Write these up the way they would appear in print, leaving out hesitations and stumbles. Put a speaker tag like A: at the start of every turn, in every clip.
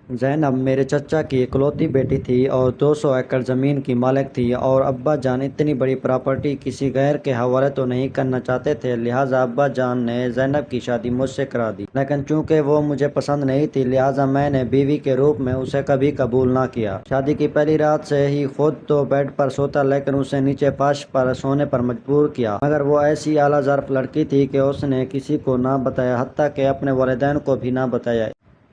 A: زینب میرے چچا کی اکلوتی بیٹی تھی اور 200 ایکڑ زمین کی مالک تھی، اور ابا جان اتنی بڑی پراپرٹی کسی غیر کے حوالے تو نہیں کرنا چاہتے تھے، لہٰذا ابا جان نے زینب کی شادی مجھ سے کرا دی۔ لیکن چونکہ وہ مجھے پسند نہیں تھی، لہٰذا میں نے بیوی کے روپ میں اسے کبھی قبول نہ کیا۔ شادی کی پہلی رات سے ہی خود تو بیڈ پر سوتا، لیکن اسے نیچے فرش پر سونے پر مجبور کیا، مگر وہ ایسی اعلیٰ ظرف لڑکی تھی کہ اس نے کسی کو نہ بتایا، حتیٰ کہ اپنے والدین کو بھی نہ بتایا۔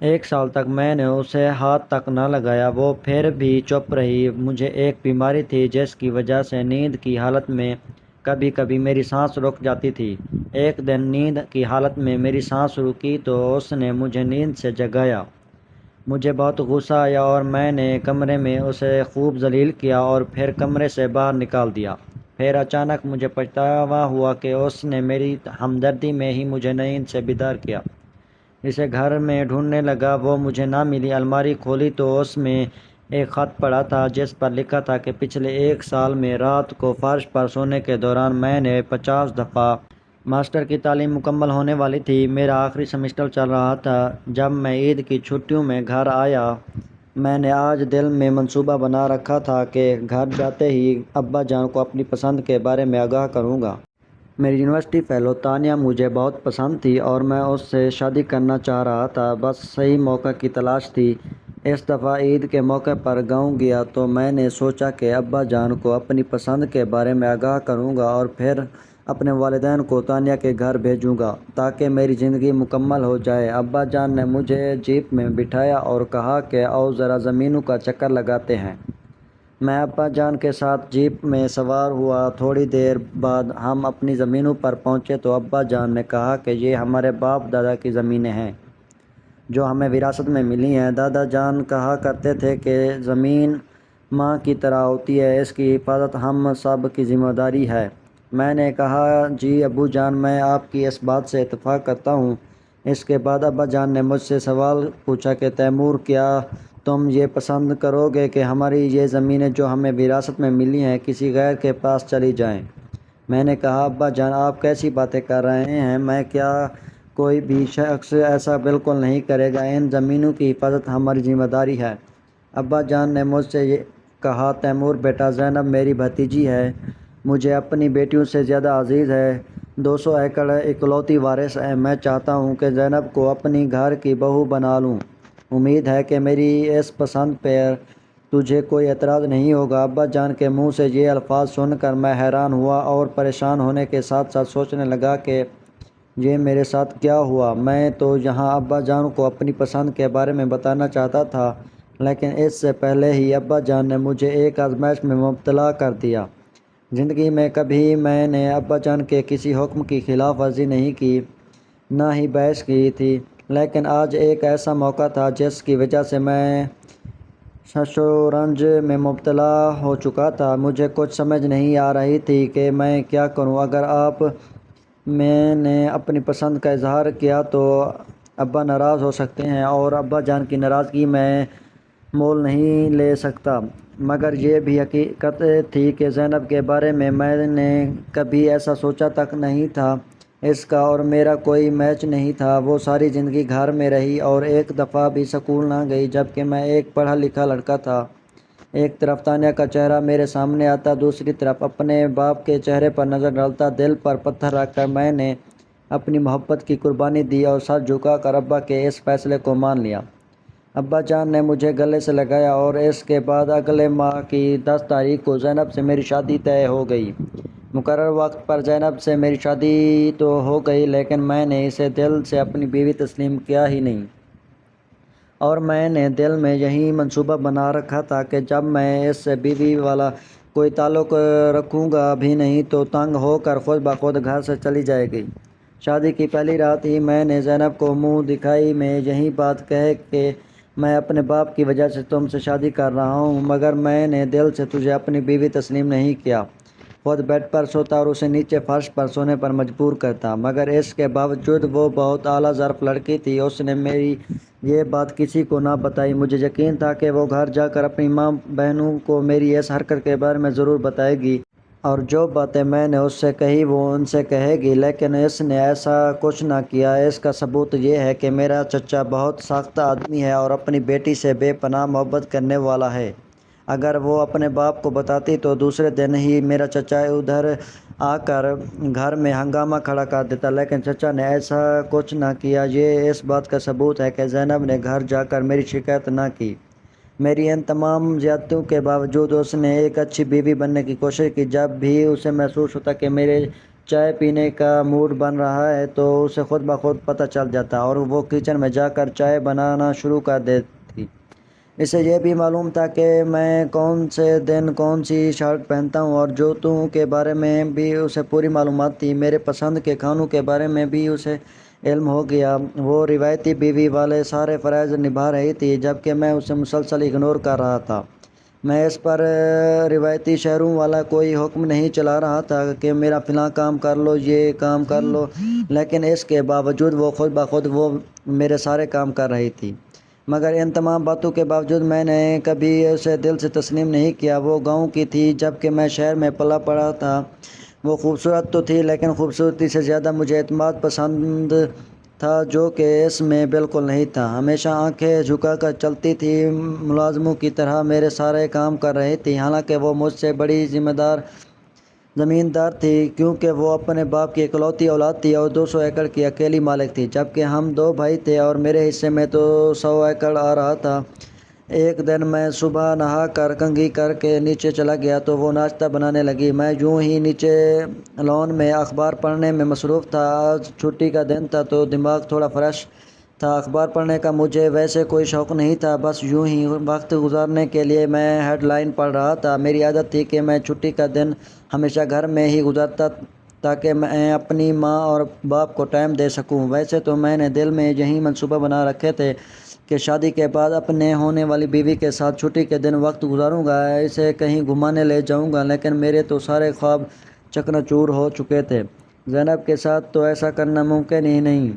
A: 1 سال تک میں نے اسے ہاتھ تک نہ لگایا، وہ پھر بھی چپ رہی۔ مجھے ایک بیماری تھی جس کی وجہ سے نیند کی حالت میں کبھی کبھی میری سانس رک جاتی تھی۔ ایک دن نیند کی حالت میں میری سانس رکی تو اس نے مجھے نیند سے جگایا۔ مجھے بہت غصہ آیا اور میں نے کمرے میں اسے خوب ذلیل کیا اور پھر کمرے سے باہر نکال دیا۔ پھر اچانک مجھے پچھتاوا ہوا کہ اس نے میری ہمدردی میں ہی مجھے نیند سے بیدار کیا۔ اسے گھر میں ڈھونڈنے لگا، وہ مجھے نہ ملی۔ الماری کھولی تو اس میں ایک خط پڑا تھا جس پر لکھا تھا کہ پچھلے 1 سال میں رات کو فرش پر سونے کے دوران میں نے 50 دفعہ۔ ماسٹر کی تعلیم مکمل ہونے والی تھی، میرا آخری سیمسٹر چل رہا تھا۔ جب میں عید کی چھٹیوں میں گھر آیا، میں نے آج دل میں منصوبہ بنا رکھا تھا کہ گھر جاتے ہی ابا جان کو اپنی پسند کے بارے میں آگاہ کروں گا۔ میری یونیورسٹی فیلو تانیہ مجھے بہت پسند تھی اور میں اس سے شادی کرنا چاہ رہا تھا، بس صحیح موقع کی تلاش تھی۔ اس دفعہ عید کے موقع پر گاؤں گیا تو میں نے سوچا کہ ابا جان کو اپنی پسند کے بارے میں آگاہ کروں گا اور پھر اپنے والدین کو تانیہ کے گھر بھیجوں گا تاکہ میری زندگی مکمل ہو جائے۔ ابا جان نے مجھے جیپ میں بٹھایا اور کہا کہ آؤ ذرا زمینوں کا چکر لگاتے ہیں۔ میں ابا جان کے ساتھ جیپ میں سوار ہوا۔ تھوڑی دیر بعد ہم اپنی زمینوں پر پہنچے تو ابا جان نے کہا کہ یہ ہمارے باپ دادا کی زمینیں ہیں جو ہمیں وراثت میں ملی ہیں۔ دادا جان کہا کرتے تھے کہ زمین ماں کی طرح ہوتی ہے، اس کی حفاظت ہم سب کی ذمہ داری ہے۔ میں نے کہا جی ابو جان، میں آپ کی اس بات سے اتفاق کرتا ہوں۔ اس کے بعد ابا جان نے مجھ سے سوال پوچھا کہ تیمور، کیا تم یہ پسند کرو گے کہ ہماری یہ زمینیں جو ہمیں وراثت میں ملی ہیں کسی غیر کے پاس چلی جائیں؟ میں نے کہا ابا جان، آپ کیسی باتیں کر رہے ہیں، میں کیا کوئی بھی شخص ایسا بالکل نہیں کرے گا، ان زمینوں کی حفاظت ہماری ذمہ داری ہے۔ ابا جان نے مجھ سے کہا تیمور بیٹا، زینب میری بھتیجی ہے، مجھے اپنی بیٹیوں سے زیادہ عزیز ہے، 200 ایکڑ اکلوتی وارث ہے، میں چاہتا ہوں کہ زینب کو اپنی گھر کی بہو بنا لوں۔ امید ہے کہ میری اس پسند پر تجھے کوئی اعتراض نہیں ہوگا۔ ابا جان کے منہ سے یہ الفاظ سن کر میں حیران ہوا اور پریشان ہونے کے ساتھ ساتھ سوچنے لگا کہ یہ میرے ساتھ کیا ہوا۔ میں تو یہاں ابا جان کو اپنی پسند کے بارے میں بتانا چاہتا تھا، لیکن اس سے پہلے ہی ابا جان نے مجھے ایک آزمائش میں مبتلا کر دیا۔ زندگی میں کبھی میں نے ابا جان کے کسی حکم کی خلاف ورزی نہیں کی، نہ ہی بحث کی تھی، لیکن آج ایک ایسا موقع تھا جس کی وجہ سے میں شش و رنج میں مبتلا ہو چکا تھا۔ مجھے کچھ سمجھ نہیں آ رہی تھی کہ میں کیا کروں۔ اگر میں نے اپنی پسند کا اظہار کیا تو ابا ناراض ہو سکتے ہیں اور ابا جان کی ناراضگی میں مول نہیں لے سکتا، مگر یہ بھی حقیقت تھی کہ زینب کے بارے میں نے کبھی ایسا سوچا تک نہیں تھا۔ اس کا اور میرا کوئی میچ نہیں تھا۔ وہ ساری زندگی گھر میں رہی اور ایک دفعہ بھی اسکول نہ گئی، جبکہ میں ایک پڑھا لکھا لڑکا تھا۔ ایک طرف تانیہ کا چہرہ میرے سامنے آتا، دوسری طرف اپنے باپ کے چہرے پر نظر ڈالتا۔ دل پر پتھر رکھ کر میں نے اپنی محبت کی قربانی دی اور سر جھکا کر ابا کے اس فیصلے کو مان لیا۔ ابا جان نے مجھے گلے سے لگایا اور اس کے بعد اگلے ماہ کی 10 تاریخ کو زینب سے میری شادی طے ہو گئی۔ مقررہ وقت پر زینب سے میری شادی تو ہو گئی، لیکن میں نے اسے دل سے اپنی بیوی تسلیم کیا ہی نہیں، اور میں نے دل میں یہی منصوبہ بنا رکھا تھا کہ جب میں اس سے بیوی والا کوئی تعلق رکھوں گا بھی نہیں تو تنگ ہو کر خود بخود گھر سے چلی جائے گی۔ شادی کی پہلی رات ہی میں نے زینب کو منہ دکھائی میں یہی بات کہی کہ میں اپنے باپ کی وجہ سے تم سے شادی کر رہا ہوں، مگر میں نے دل سے تجھے اپنی بیوی تسلیم نہیں کیا۔ خود بیڈ پر سوتا اور اسے نیچے فرش پر سونے پر مجبور کرتا، مگر اس کے باوجود وہ بہت اعلیٰ ظرف لڑکی تھی۔ اس نے میری یہ بات کسی کو نہ بتائی۔ مجھے یقین تھا کہ وہ گھر جا کر اپنی ماں بہنوں کو میری اس حرکت کے بارے میں ضرور بتائے گی۔ اور جو باتیں میں نے اس سے کہی وہ ان سے کہے گی، لیکن اس نے ایسا کچھ نہ کیا۔ اس کا ثبوت یہ ہے کہ میرا چچا بہت ساختہ آدمی ہے اور اپنی بیٹی سے بے پناہ محبت کرنے والا ہے۔ اگر وہ اپنے باپ کو بتاتی تو دوسرے دن ہی میرا چچا ادھر آ کر گھر میں ہنگامہ کھڑا کر دیتا، لیکن چچا نے ایسا کچھ نہ کیا۔ یہ اس بات کا ثبوت ہے کہ زینب نے گھر جا کر میری شکایت نہ کی۔ میری ان تمام زیادتیوں کے باوجود اس نے ایک اچھی بیوی بننے کی کوشش کی۔ جب بھی اسے محسوس ہوتا کہ میرے چائے پینے کا موڈ بن رہا ہے تو اسے خود بخود پتہ چل جاتا اور وہ کچن میں جا کر چائے بنانا شروع کر دیتی۔ اسے یہ بھی معلوم تھا کہ میں کون سے دن کون سی شرٹ پہنتا ہوں اور جوتوں کے بارے میں بھی اسے پوری معلومات تھی۔ میرے پسند کے کھانوں کے بارے میں بھی اسے علم ہو گیا۔ وہ روایتی بیوی والے سارے فرائض نبھا رہی تھی جبکہ میں اسے مسلسل اگنور کر رہا تھا۔ میں اس پر روایتی شوہروں والا کوئی حکم نہیں چلا رہا تھا کہ میرا فلاں کام کر لو، یہ کام کر لو، لیکن اس کے باوجود وہ خود بخود وہ میرے سارے کام کر رہی تھی۔ مگر ان تمام باتوں کے باوجود میں نے کبھی اسے دل سے تسلیم نہیں کیا۔ وہ گاؤں کی تھی جبکہ میں شہر میں پلا پڑا تھا۔ وہ خوبصورت تو تھی لیکن خوبصورتی سے زیادہ مجھے اعتماد پسند تھا جو کہ اس میں بالکل نہیں تھا۔ ہمیشہ آنکھیں جھکا کر چلتی تھی، ملازموں کی طرح میرے سارے کام کر رہی تھی، حالانکہ وہ مجھ سے بڑی ذمہ دار زمیندار تھی کیونکہ وہ اپنے باپ کی اکلوتی اولاد تھی اور 200 ایکڑ کی اکیلی مالک تھی، جبکہ ہم 2 بھائی تھے اور میرے حصے میں تو 100 ایکڑ آ رہا تھا۔ ایک دن میں صبح نہا کر کنگھی کر کے نیچے چلا گیا تو وہ ناشتہ بنانے لگی۔ میں یوں ہی نیچے لان میں اخبار پڑھنے میں مصروف تھا۔ آج چھٹی کا دن تھا تو دماغ تھوڑا فریش تھا۔ اخبار پڑھنے کا مجھے ویسے کوئی شوق نہیں تھا، بس یوں ہی وقت گزارنے کے لیے میں ہیڈ لائن پڑھ رہا تھا۔ میری عادت تھی کہ میں چھٹی کا دن ہمیشہ گھر میں ہی گزارتا تاکہ میں اپنی ماں اور باپ کو ٹائم دے سکوں۔ ویسے تو میں نے دل میں یہی منصوبہ بنا رکھے تھے کہ شادی کے بعد اپنے ہونے والی بیوی کے ساتھ چھٹی کے دن وقت گزاروں گا، اسے کہیں گھمانے لے جاؤں گا، لیکن میرے تو سارے خواب چکنا چور ہو چکے تھے۔ زینب کے ساتھ تو ایسا کرنا ممکن ہی نہیں۔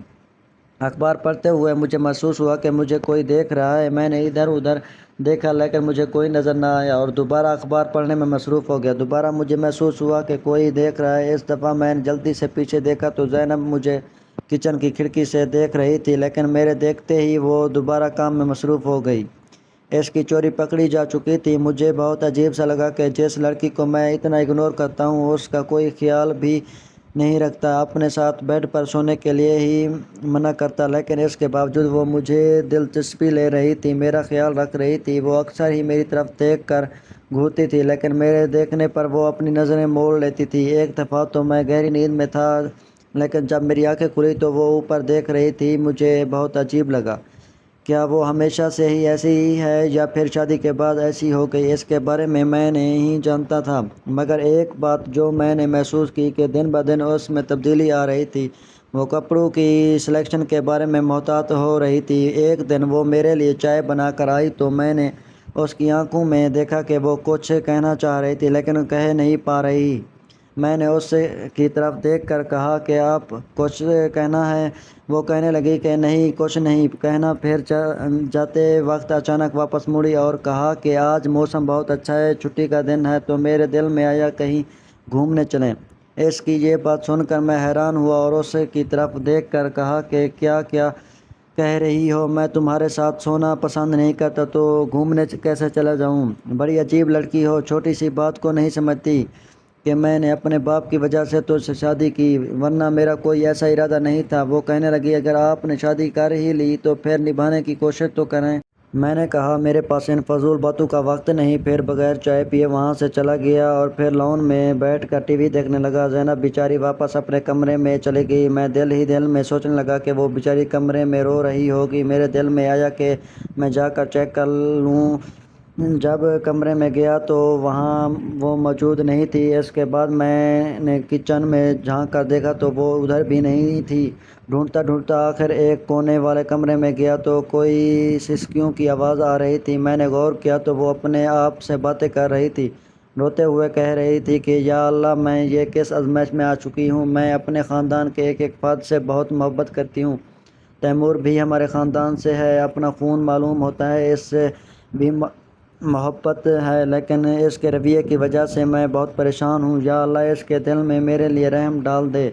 A: اخبار پڑھتے ہوئے مجھے محسوس ہوا کہ مجھے کوئی دیکھ رہا ہے۔ میں نے ادھر ادھر دیکھا لیکن مجھے کوئی نظر نہ آیا اور دوبارہ اخبار پڑھنے میں مصروف ہو گیا۔ دوبارہ مجھے محسوس ہوا کہ کوئی دیکھ رہا ہے۔ اس دفعہ میں نے جلدی سے پیچھے دیکھا تو زینب مجھے کچن کی کھڑکی سے دیکھ رہی تھی، لیکن میرے دیکھتے ہی وہ دوبارہ کام میں مصروف ہو گئی۔ اس کی چوری پکڑی جا چکی تھی۔ مجھے بہت عجیب سا لگا کہ جس لڑکی کو میں اتنا اگنور کرتا ہوں اس کا کوئی خیال بھی نہیں رکھتا، اپنے ساتھ بیڈ پر سونے کے لیے ہی منع کرتا، لیکن اس کے باوجود وہ مجھے دلچسپی لے رہی تھی، میرا خیال رکھ رہی تھی۔ وہ اکثر ہی میری طرف دیکھ کر گھورتی تھی لیکن میرے دیکھنے پر وہ اپنی نظریں موڑ لیتی تھی۔ ایک دفعہ تو میں گہری نیند میں تھا لیکن جب میری آنکھیں کھلی تو وہ اوپر دیکھ رہی تھی۔ مجھے بہت عجیب لگا۔ کیا وہ ہمیشہ سے ہی ایسی ہی ہے یا پھر شادی کے بعد ایسی ہو گئی؟ اس کے بارے میں نہیں جانتا تھا، مگر ایک بات جو میں نے محسوس کی کہ دن بدن اس میں تبدیلی آ رہی تھی۔ وہ کپڑوں کی سلیکشن کے بارے میں محتاط ہو رہی تھی۔ ایک دن وہ میرے لیے چائے بنا کر آئی تو میں نے اس کی آنکھوں میں دیکھا کہ وہ کچھ کہنا چاہ رہی تھی لیکن کہہ نہیں پا رہی۔ میں نے اس کی طرف دیکھ کر کہا کہ آپ کچھ کہنا ہے؟ وہ کہنے لگی کہ نہیں، کچھ نہیں کہنا۔ پھر جاتے وقت اچانک واپس مڑی اور کہا کہ آج موسم بہت اچھا ہے، چھٹی کا دن ہے تو میرے دل میں آیا کہیں گھومنے چلیں۔ اس کی یہ بات سن کر میں حیران ہوا اور اس کی طرف دیکھ کر کہا کہ کیا کہہ رہی ہو؟ میں تمہارے ساتھ سونا پسند نہیں کرتا تو گھومنے کیسے چلا جاؤں؟ بڑی عجیب لڑکی ہو، چھوٹی سی بات کو نہیں سمجھتی کہ میں نے اپنے باپ کی وجہ سے تو شادی کی، ورنہ میرا کوئی ایسا ارادہ نہیں تھا۔ وہ کہنے لگی اگر آپ نے شادی کر ہی لی تو پھر نبھانے کی کوشش تو کریں۔ میں نے کہا میرے پاس ان فضول باتوں کا وقت نہیں، پھر بغیر چائے پیے وہاں سے چلا گیا اور پھر لان میں بیٹھ کر ٹی وی دیکھنے لگا۔ زینب بیچاری واپس اپنے کمرے میں چلی گئی۔ میں دل ہی دل میں سوچنے لگا کہ وہ بیچاری کمرے میں رو رہی ہوگی۔ میرے دل میں آیا کہ میں جا کر چیک کر لوں۔ جب کمرے میں گیا تو وہاں وہ موجود نہیں تھی۔ اس کے بعد میں نے کچن میں جھانک کر دیکھا تو وہ ادھر بھی نہیں تھی۔ ڈھونڈتا ڈھونڈتا آخر ایک کونے والے کمرے میں گیا تو کوئی سسکیوں کی آواز آ رہی تھی۔ میں نے غور کیا تو وہ اپنے آپ سے باتیں کر رہی تھی، روتے ہوئے کہہ رہی تھی کہ یا اللہ میں یہ کس ازمائش میں آ چکی ہوں۔ میں اپنے خاندان کے ایک ایک فرد سے بہت محبت کرتی ہوں، تیمور بھی ہمارے خاندان سے ہے، اپنا خون معلوم ہوتا ہے، اس سے بھی محبت ہے، لیکن اس کے رویے کی وجہ سے میں بہت پریشان ہوں۔ یا اللہ اس کے دل میں میرے لیے رحم ڈال دے۔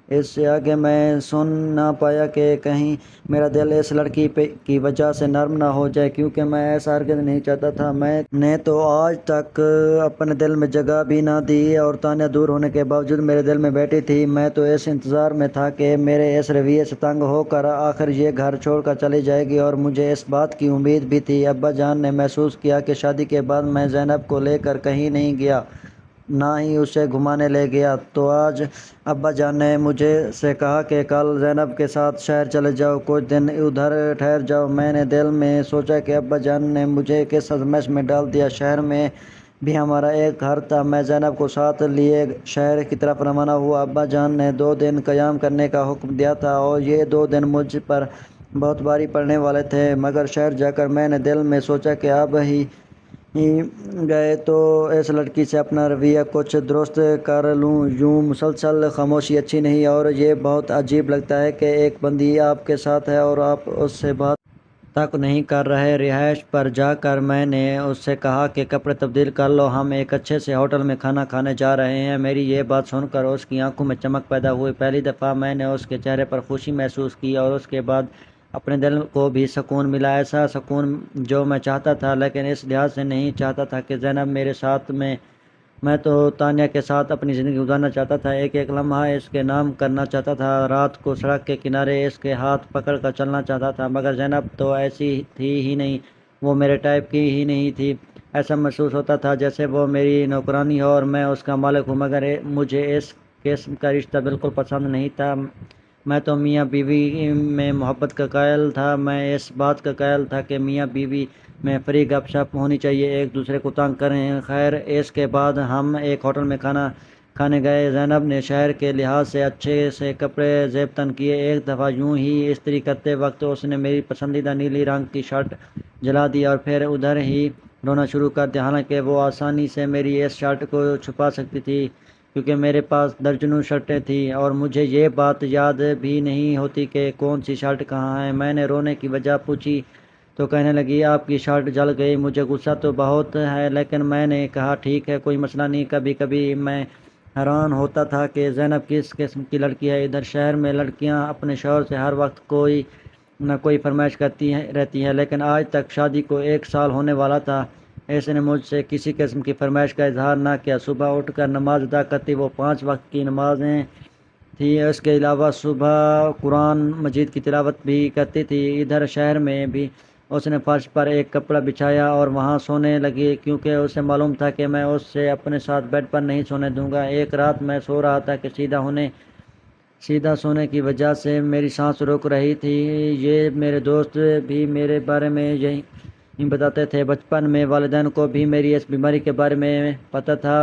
A: اس سے آگے میں سن نہ پایا کہ کہیں میرا دل اس لڑکی کی وجہ سے نرم نہ ہو جائے، کیونکہ میں ایسا ہرگز نہیں چاہتا تھا۔ میں نے تو آج تک اپنے دل میں جگہ بھی نہ دی، اور تانیہ دور ہونے کے باوجود میرے دل میں بیٹھی تھی۔ میں تو اس انتظار میں تھا کہ میرے اس رویے سے تنگ ہو کر آخر یہ گھر چھوڑ کر چلی جائے گی، اور مجھے اس بات کی امید بھی تھی۔ ابا جان نے محسوس کیا کہ شادی کے بعد میں زینب کو لے کر کہیں نہیں گیا، نہ ہی اسے گھمانے لے گیا، تو آج ابا جان نے مجھے سے کہا کہ کل زینب کے ساتھ شہر چلے جاؤ، کچھ دن ادھر ٹھہر جاؤ۔ میں نے دل میں سوچا کہ ابا جان نے مجھے کس ازمائش میں ڈال دیا۔ شہر میں بھی ہمارا ایک گھر تھا۔ میں زینب کو ساتھ لیے شہر کی طرف روانہ ہوا۔ ابا جان نے 2 دن قیام کرنے کا حکم دیا تھا، اور یہ 2 دن مجھ پر بہت بھاری پڑنے والے تھے، مگر شہر جا کر میں نے دل میں سوچا کہ اب ہی گئے تو اس لڑکی سے اپنا رویہ کچھ درست کر لوں۔ یوں مسلسل خاموشی اچھی نہیں، اور یہ بہت عجیب لگتا ہے کہ ایک بندی آپ کے ساتھ ہے اور آپ اس سے بات تک نہیں کر رہے۔ رہائش پر جا کر میں نے اس سے کہا کہ کپڑے تبدیل کر لو، ہم ایک اچھے سے ہوٹل میں کھانا کھانے جا رہے ہیں۔ میری یہ بات سن کر اس کی آنکھوں میں چمک پیدا ہوئی۔ پہلی دفعہ میں نے اس کے چہرے پر خوشی محسوس کی، اور اس کے بعد اپنے دل کو بھی سکون ملا، ایسا سکون جو میں چاہتا تھا، لیکن اس لحاظ سے نہیں چاہتا تھا کہ زینب میرے ساتھ میں تو تانیہ کے ساتھ اپنی زندگی گزارنا چاہتا تھا، ایک ایک لمحہ اس کے نام کرنا چاہتا تھا، رات کو سڑک کے کنارے اس کے ہاتھ پکڑ کر چلنا چاہتا تھا، مگر زینب تو ایسی تھی ہی نہیں، وہ میرے ٹائپ کی ہی نہیں تھی۔ ایسا محسوس ہوتا تھا جیسے وہ میری نوکرانی ہو اور میں اس کا مالک ہوں، مگر مجھے اس قسم کا رشتہ بالکل پسند نہیں تھا۔ میں تو میاں بیوی میں محبت کا قائل تھا، میں اس بات کا قائل تھا کہ میاں بیوی میں فری گپ شپ ہونی چاہیے، ایک دوسرے کو تنگ کریں۔ خیر، اس کے بعد ہم ایک ہوٹل میں کھانا کھانے گئے۔ زینب نے شہر کے لحاظ سے اچھے سے کپڑے زیب تن کیے۔ ایک دفعہ یوں ہی استری کرتے وقت اس نے میری پسندیدہ نیلی رنگ کی شرٹ جلا دی اور پھر ادھر ہی رونا شروع کر دیا، حالانکہ وہ آسانی سے میری اس شرٹ کو چھپا سکتی تھی، کیونکہ میرے پاس درجنوں شرٹیں تھیں، اور مجھے یہ بات یاد بھی نہیں ہوتی کہ کون سی شرٹ کہاں ہے۔ میں نے رونے کی وجہ پوچھی تو کہنے لگی، آپ کی شرٹ جل گئی۔ مجھے غصہ تو بہت ہے، لیکن میں نے کہا ٹھیک ہے، کوئی مسئلہ نہیں۔ کبھی کبھی میں حیران ہوتا تھا کہ زینب کس قسم کی لڑکی ہے۔ ادھر شہر میں لڑکیاں اپنے شوہر سے ہر وقت کوئی نہ کوئی فرمائش کرتی رہتی ہیں، لیکن آج تک شادی کو 1 سال ہونے والا تھا، اس نے مجھ سے کسی قسم کی فرمائش کا اظہار نہ کیا۔ صبح اٹھ کر نماز ادا کرتی، وہ 5 وقت کی نمازیں تھیں، اس کے علاوہ صبح قرآن مجید کی تلاوت بھی کرتی تھی۔ ادھر شہر میں بھی اس نے فرش پر ایک کپڑا بچھایا اور وہاں سونے لگی، کیونکہ اسے معلوم تھا کہ میں اس سے اپنے ساتھ بیڈ پر نہیں سونے دوں گا۔ ایک رات میں سو رہا تھا کہ سیدھا سونے کی وجہ سے میری سانس رک رہی تھی۔ یہ میرے دوست بھی میرے بارے میں یہی بتاتے تھے۔ بچپن میں والدین کو بھی میری اس بیماری کے بارے میں پتہ تھا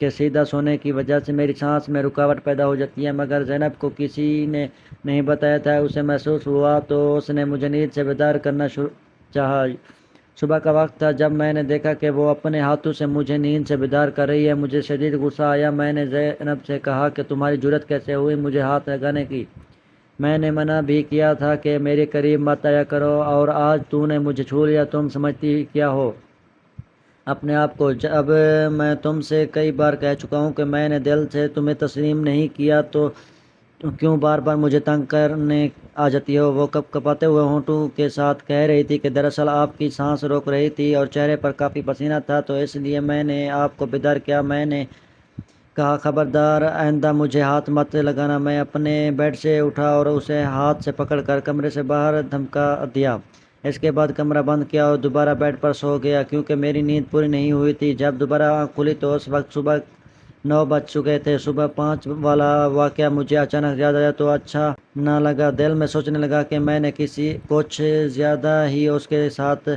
A: کہ سیدھا سونے کی وجہ سے میری سانس میں رکاوٹ پیدا ہو جاتی ہے، مگر زینب کو کسی نے نہیں بتایا تھا۔ اسے محسوس ہوا تو اس نے مجھے نیند سے بیدار کرنا چاہا۔ صبح کا وقت تھا جب میں نے دیکھا کہ وہ اپنے ہاتھوں سے مجھے نیند سے بیدار کر رہی ہے۔ مجھے شدید غصہ آیا۔ میں نے زینب سے کہا کہ تمہاری جرأت کیسے ہوئی مجھے ہاتھ لگانے کی؟ میں نے منع بھی کیا تھا کہ میرے قریب مت آیا کرو، اور آج تو نے مجھے چھو لیا، تم سمجھتی کیا ہو اپنے آپ کو؟ جب میں تم سے کئی بار کہہ چکا ہوں کہ میں نے دل سے تمہیں تسلیم نہیں کیا، تو کیوں بار بار مجھے تنگ کرنے آ جاتی ہو؟ وہ کپ کپاتے ہوئے ہونٹوں کے ساتھ کہہ رہی تھی کہ دراصل آپ کی سانس روک رہی تھی اور چہرے پر کافی پسینہ تھا، تو اس لیے میں نے آپ کو بیدار کیا۔ میں نے کہا خبردار، آئندہ مجھے ہاتھ مت لگانا۔ میں اپنے بیڈ سے اٹھا اور اسے ہاتھ سے پکڑ کر کمرے سے باہر دھمکا دیا۔ اس کے بعد کمرہ بند کیا اور دوبارہ بیڈ پر سو گیا، کیونکہ میری نیند پوری نہیں ہوئی تھی۔ جب دوبارہ آنکھ کھلی تو اس وقت صبح 9 بج چکے تھے۔ صبح 5 والا واقعہ مجھے اچانک یاد آیا تو اچھا نہ لگا۔ دل میں سوچنے لگا کہ میں نے کچھ زیادہ ہی اس کے ساتھ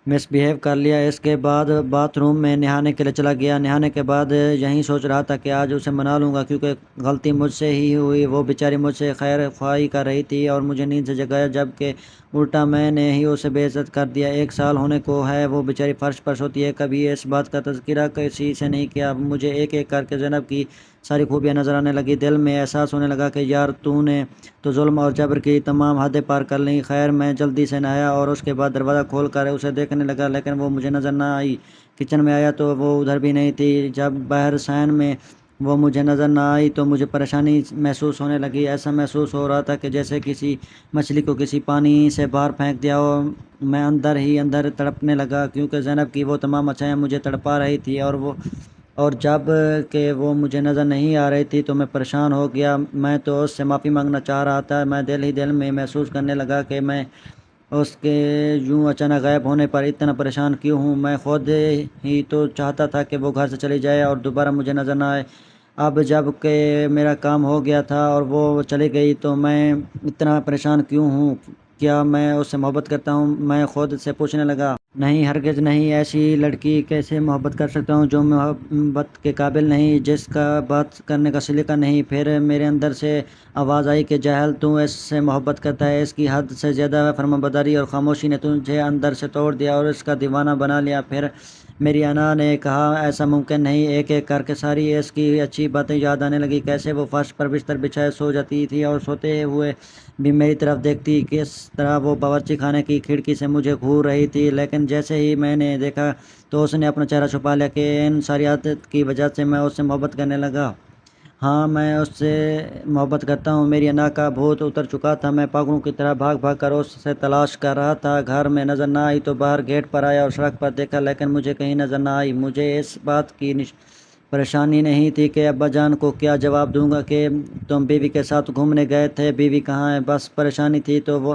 A: مس بیہیو کر لیا۔ اس کے بعد باتھ روم میں نہانے کے لیے چلا گیا۔ نہانے کے بعد یہی سوچ رہا تھا کہ آج اسے منا لوں گا، کیونکہ غلطی مجھ سے ہی ہوئی۔ وہ بیچاری مجھ سے خیر خواہی کر رہی تھی اور مجھے نیند سے جگایا، جبکہ الٹا میں نے ہی اسے بے عزت کر دیا۔ 1 سال ہونے کو ہے، وہ بیچاری فرش پر سوتی ہے، کبھی اس بات کا تذکرہ کسی سے نہیں کیا۔ مجھے ایک ایک کر کے زینب کی ساری خوبیاں نظر آنے لگی۔ دل میں احساس ہونے لگا کہ یار تو نے تو ظلم اور جبر کی تمام حدیں پار کر لیں۔ خیر میں جلدی سے نہایا اور اس کے بعد دروازہ کھول کر اسے دیکھنے لگا، لیکن وہ مجھے نظر نہ آئی۔ کچن میں آیا تو وہ ادھر بھی نہیں تھی۔ جب باہر صحن میں وہ مجھے نظر نہ آئی تو مجھے پریشانی محسوس ہونے لگی۔ ایسا محسوس ہو رہا تھا کہ جیسے کسی مچھلی کو کسی پانی سے باہر پھینک دیا ہو۔ میں اندر ہی اندر تڑپنے لگا، کیونکہ زینب کی وہ تمام اچھائیاں مجھے تڑپا رہی تھی اور جب کہ وہ مجھے نظر نہیں آ رہی تھی تو میں پریشان ہو گیا۔ میں تو اس سے معافی مانگنا چاہ رہا تھا۔ میں دل ہی دل میں محسوس کرنے لگا کہ میں اس کے یوں اچانک غائب ہونے پر اتنا پریشان کیوں ہوں۔ میں خود ہی تو چاہتا تھا کہ وہ گھر سے چلی جائے اور دوبارہ مجھے نظر نہ آئے۔ اب جب کہ میرا کام ہو گیا تھا اور وہ چلی گئی تو میں اتنا پریشان کیوں ہوں؟ کیا میں اس سے محبت کرتا ہوں؟ میں خود سے پوچھنے لگا۔ نہیں، ہرگز نہیں۔ ایسی لڑکی کیسے محبت کر سکتا ہوں جو محبت کے قابل نہیں، جس کا بات کرنے کا سلیقہ نہیں؟ پھر میرے اندر سے آواز آئی کہ جاہل، تو اس سے محبت کرتا ہے؟ اس کی حد سے زیادہ فرمانبرداری اور خاموشی نے تجھے اندر سے توڑ دیا اور اس کا دیوانہ بنا لیا۔ پھر میری انا نے کہا ایسا ممکن نہیں۔ ایک ایک کر کے ساری اس کی اچھی باتیں یاد آنے لگی، کیسے وہ فرش پر بستر بچھائے سو جاتی تھی اور سوتے ہوئے بھی میری طرف دیکھتی، کس طرح وہ باورچی خانے کی کھڑکی سے مجھے گھور رہی تھی۔ لیکن جیسے ہی میں نے دیکھا تو اس نے اپنا چہرہ چھپا لیا کہ ان ساری عادت کی وجہ سے میں اس سے محبت کرنے لگا۔ ہاں، میں اس سے محبت کرتا ہوں۔ میری انا کا بھوت اتر چکا تھا۔ میں پاگلوں کی طرح بھاگ بھاگ کر اس سے تلاش کر رہا تھا۔ گھر میں نظر نہ آئی تو باہر گیٹ پر آیا اور سڑک پر دیکھا، لیکن مجھے کہیں نظر نہ آئی۔ مجھے اس بات کی پریشانی نہیں تھی کہ ابا جان کو کیا جواب دوں گا کہ تم بیوی کے ساتھ گھومنے گئے تھے، بیوی کہاں ہے؟ بس پریشانی تھی تو وہ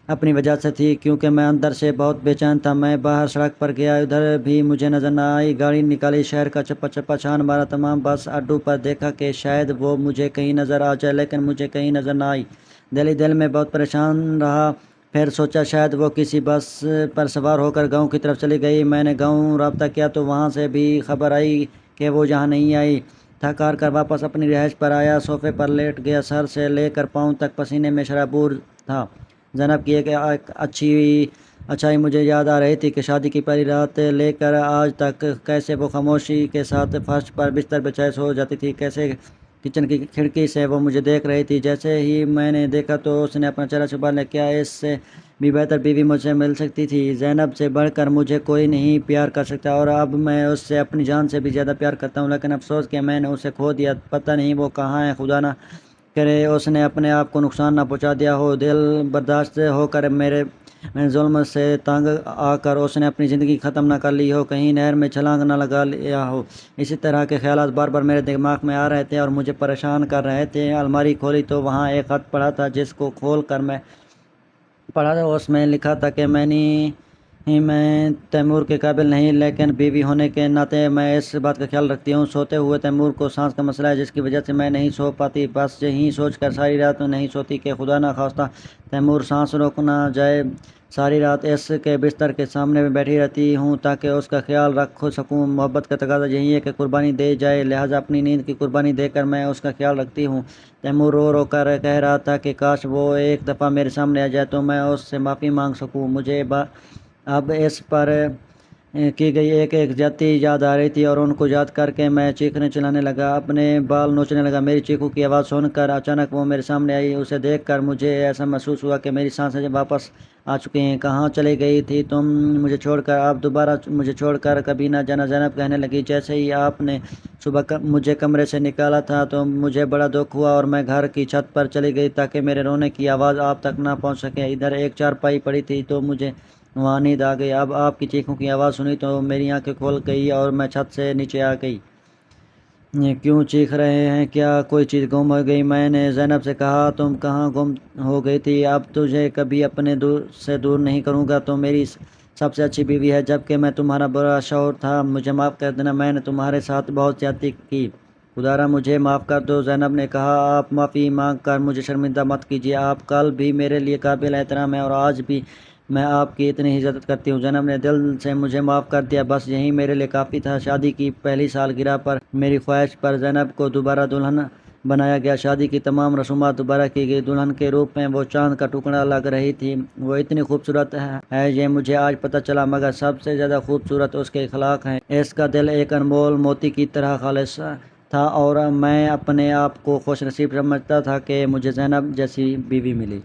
A: اپنی وجہ سے تھی، کیونکہ میں اندر سے بہت بے چین تھا۔ میں باہر سڑک پر گیا، ادھر بھی مجھے نظر نہ آئی۔ گاڑی نکالی، شہر کا چپا چپا چھان مارا، تمام بس اڈوں پر دیکھا کہ شاید وہ مجھے کہیں نظر آ جائے، لیکن مجھے کہیں نظر نہ آئی۔ دل ہی دل میں بہت پریشان رہا۔ پھر سوچا شاید وہ کسی بس پر سوار ہو کر گاؤں کی طرف چلی گئی۔ میں نے گاؤں رابطہ کیا تو وہاں سے بھی خبر آئی کہ وہ یہاں نہیں آئی۔ تھک ہار کر واپس اپنی رہائش پر آیا، صوفے پر لیٹ گیا، سر سے لے کر پاؤں تک پسینے میں شرابور تھا۔ زینب کی ایک اچھائی مجھے یاد آ رہی تھی کہ شادی کی پہلی رات لے کر آج تک کیسے وہ خاموشی کے ساتھ فرش پر بستر بچھائے سو جاتی تھی، کیسے کچن کی کھڑکی سے وہ مجھے دیکھ رہی تھی۔ جیسے ہی میں نے دیکھا تو اس نے اپنا چہرہ چھپا لیا۔ کیا اس سے بھی بہتر بیوی مجھ سے مل سکتی تھی؟ زینب سے بڑھ کر مجھے کوئی نہیں پیار کر سکتا، اور اب میں اس سے اپنی جان سے بھی زیادہ پیار کرتا ہوں، لیکن افسوس کہ میں نے اسے کھو دیا۔ پتہ نہیں وہ کہاں ہے، خدا نہ کرے اس نے اپنے آپ کو نقصان نہ پہنچا دیا ہو۔ دل برداشت ہو کر میرے ظلم سے تنگ آ کر اس نے اپنی زندگی ختم نہ کر لی ہو، کہیں نہر میں چھلانگ نہ لگا لیا ہو۔ اسی طرح کے خیالات بار بار میرے دماغ میں آ رہے تھے اور مجھے پریشان کر رہے تھے۔ الماری کھولی تو وہاں ایک خط پڑا تھا، جس کو کھول کر میں پڑھا۔ اس میں لکھا تھا کہ میں تیمور کے قابل نہیں، لیکن بیوی ہونے کے ناطے میں اس بات کا خیال رکھتی ہوں۔ سوتے ہوئے تیمور کو سانس کا مسئلہ ہے، جس کی وجہ سے میں نہیں سو پاتی۔ بس یہی سوچ کر ساری رات نہیں سوتی کہ خدا نہ خواستہ تیمور سانس روک نہ جائے۔ ساری رات اس کے بستر کے سامنے میں بیٹھی رہتی ہوں تاکہ اس کا خیال رکھ سکوں۔ محبت کا تقاضا یہی ہے کہ قربانی دی جائے، لہٰذا اپنی نیند کی قربانی دے کر میں اس کا خیال رکھتی ہوں۔ تیمور رو رو کر کہہ رہا تھا کہ کاش وہ ایک دفعہ میرے سامنے آ جائے تو میں اس سے معافی مانگ سکوں۔ مجھے اب اس پر کی گئی ایک ایک زیادتی یاد آ رہی تھی اور ان کو یاد کر کے میں چیخنے چلانے لگا، اپنے بال نوچنے لگا۔ میری چیخوں کی آواز سن کر اچانک وہ میرے سامنے آئی۔ اسے دیکھ کر مجھے ایسا محسوس ہوا کہ میری سانسیں واپس آ چکی ہیں۔ کہاں چلی گئی تھی تم مجھے چھوڑ کر؟ آپ دوبارہ مجھے چھوڑ کر کبھی نہ جانا، زینب کہنے لگی۔ جیسے ہی آپ نے صبح مجھے کمرے سے نکالا تھا تو مجھے بڑا دکھ ہوا اور میں گھر کی چھت پر چلی گئی تاکہ میرے رونے کی آواز آپ تک نہ پہنچ سکے۔ ادھر ایک چارپائی پڑی تھی تو مجھے وہاں نیند آ گئی۔ اب آپ کی چیخوں کی آواز سنی تو میری آنکھیں کھل گئی اور میں چھت سے نیچے آ گئی۔ کیوں چیخ رہے ہیں؟ کیا کوئی چیز گم ہو گئی؟ میں نے زینب سے کہا، تم کہاں گم ہو گئی تھی؟ اب تجھے کبھی اپنے سے دور نہیں کروں گا۔ تو میری سب سے اچھی بیوی ہے، جبکہ میں تمہارا برا شوہر تھا۔ مجھے معاف کر دینا، میں نے تمہارے ساتھ بہت زیادتی کی۔ خدا را مجھے معاف کر دو۔ زینب نے کہا، آپ معافی مانگ کر مجھے شرمندہ مت کیجیے۔ آپ کل بھی میرے لیے قابل احترام ہیں اور آج بھی میں آپ کی اتنی ہی عزت کرتی ہوں۔ زینب نے دل سے مجھے معاف کر دیا، بس یہی میرے لیے کافی تھا۔ شادی کی پہلی سالگرہ پر میری خواہش پر زینب کو دوبارہ دلہن بنایا گیا۔ شادی کی تمام رسومات دوبارہ کی گئی۔ دلہن کے روپ میں وہ چاند کا ٹکڑا لگ رہی تھی۔ وہ اتنی خوبصورت ہے یہ مجھے آج پتہ چلا، مگر سب سے زیادہ خوبصورت اس کے اخلاق ہیں۔ اس کا دل ایک انمول موتی کی طرح خالص تھا اور میں اپنے آپ کو خوش نصیب سمجھتا تھا کہ مجھے زینب جیسی بیوی ملی۔